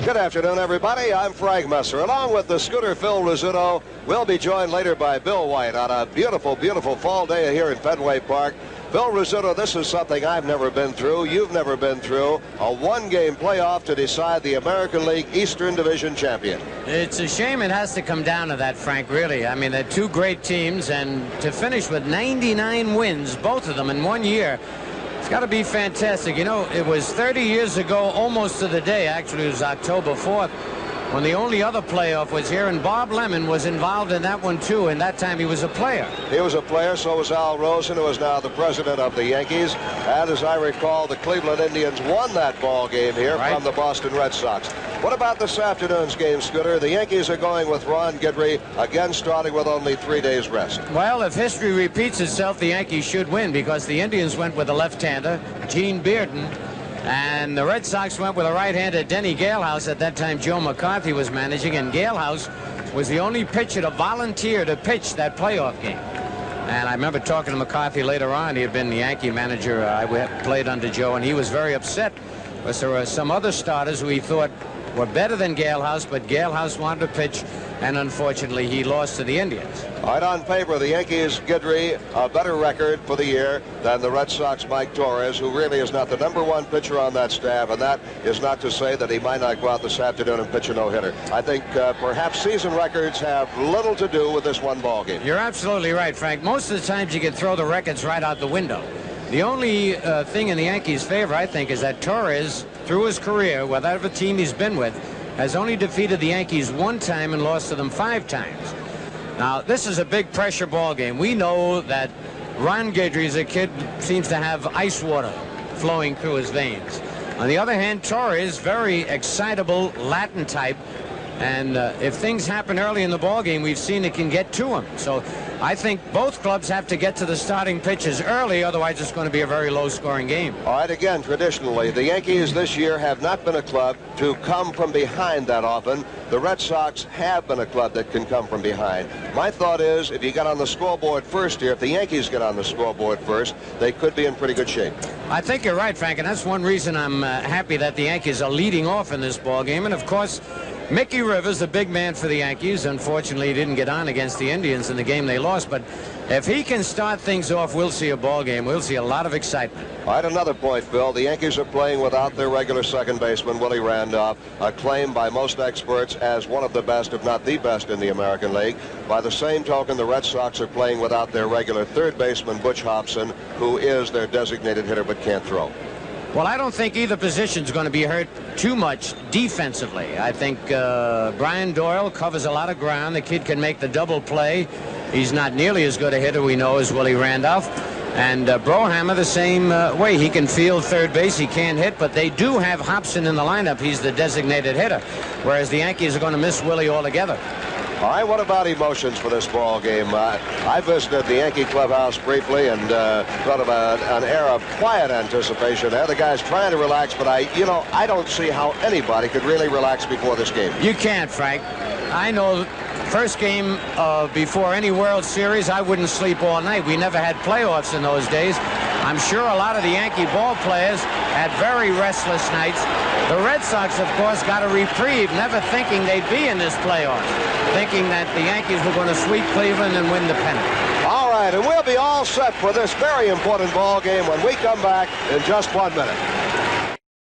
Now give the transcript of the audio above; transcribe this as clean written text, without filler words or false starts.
Good afternoon, everybody. I'm Frank Meeser. Along with the scooter Phil Rizzuto, we'll be joined later by Bill White on a beautiful, beautiful fall day here in Fenway Park. Bill Rizzuto, this is something I've never been through. You've never been through. A one-game playoff to decide the American League Eastern Division champion. It's a shame it has to come down to that, Frank, really. I mean, they're two great teams, and to finish with 99 wins, both of them in 1 year, it's got to be fantastic. You know, it was 30 years ago, almost to the day, actually it was October 4th, when the only other playoff was here, and Bob Lemon was involved in that one too, and that time he was a player. He was a player, so was Al Rosen, who is now the president of the Yankees. And as I recall, the Cleveland Indians won that ball game here from the Boston Red Sox. What about this afternoon's game, Scooter? The Yankees are going with Ron Guidry, again starting with only 3 days rest. Well, if history repeats itself, the Yankees should win, because the Indians went with a left-hander, Gene Bearden, and the Red Sox went with a right-hander, Denny Galehouse. At that time, Joe McCarthy was managing, and Galehouse was the only pitcher to volunteer to pitch that playoff game. And I remember talking to McCarthy later on. He had been the Yankee manager. I played under Joe, and he was very upset because there were some other starters who he thought were better than Galehouse, but Galehouse wanted to pitch, and unfortunately he lost to the Indians. All right, on paper, the Yankees, Guidry, a better record for the year than the Red Sox, Mike Torres, who really is not the #1 pitcher on that staff, and that is not to say that he might not go out this afternoon and pitch a no-hitter. I think perhaps season records have little to do with this one ball game. You're absolutely right, Frank. Most of the times you can throw the records right out the window. The only thing in the Yankees' favor, I think, is that Torres, through his career, whatever team he's been with, has only defeated the Yankees 1 time and lost to them 5 times. Now, this is a big pressure ball game. We know that Ron Guidry is a kid seems to have ice water flowing through his veins. On the other hand, Torres, very excitable Latin type, and if things happen early in the ball game, we've seen it can get to him. So I think both clubs have to get to the starting pitches early, otherwise it's going to be a very low-scoring game. All right, again, traditionally, the Yankees this year have not been a club to come from behind that often. The Red Sox have been a club that can come from behind. My thought is, if you get on the scoreboard first here, if the Yankees get on the scoreboard first, they could be in pretty good shape. I think you're right, Frank, and that's one reason I'm happy that the Yankees are leading off in this ball game. And of course, Mickey Rivers, the big man for the Yankees, unfortunately he didn't get on against the Indians in the game they lost, but if he can start things off, we'll see a ball game. We'll see a lot of excitement. All right, another point, Phil. The Yankees are playing without their regular second baseman, Willie Randolph, acclaimed by most experts as one of the best, if not the best, in the American League. By the same token, the Red Sox are playing without their regular third baseman, Butch Hobson, who is their designated hitter but can't throw. Well, I don't think either position is going to be hurt too much defensively. I think Brian Doyle covers a lot of ground. The kid can make the double play. He's not nearly as good a hitter, we know, as Willie Randolph. And Brohammer the same way. He can field third base. He can't hit, but they do have Hobson in the lineup. He's the designated hitter, whereas the Yankees are going to miss Willie altogether. All right, what about emotions for this ball game? I visited the Yankee clubhouse briefly and thought of an air of quiet anticipation there. The guys trying to relax, but I don't see how anybody could really relax before this game. You can't, Frank. I know first game before any World Series, I wouldn't sleep all night. We never had playoffs in those days. I'm sure a lot of the Yankee ball players had very restless nights. The Red Sox, of course, got a reprieve, never thinking they'd be in this playoff, thinking that the Yankees were going to sweep Cleveland and win the pennant. All right, and we'll be all set for this very important ball game when we come back in just 1 minute.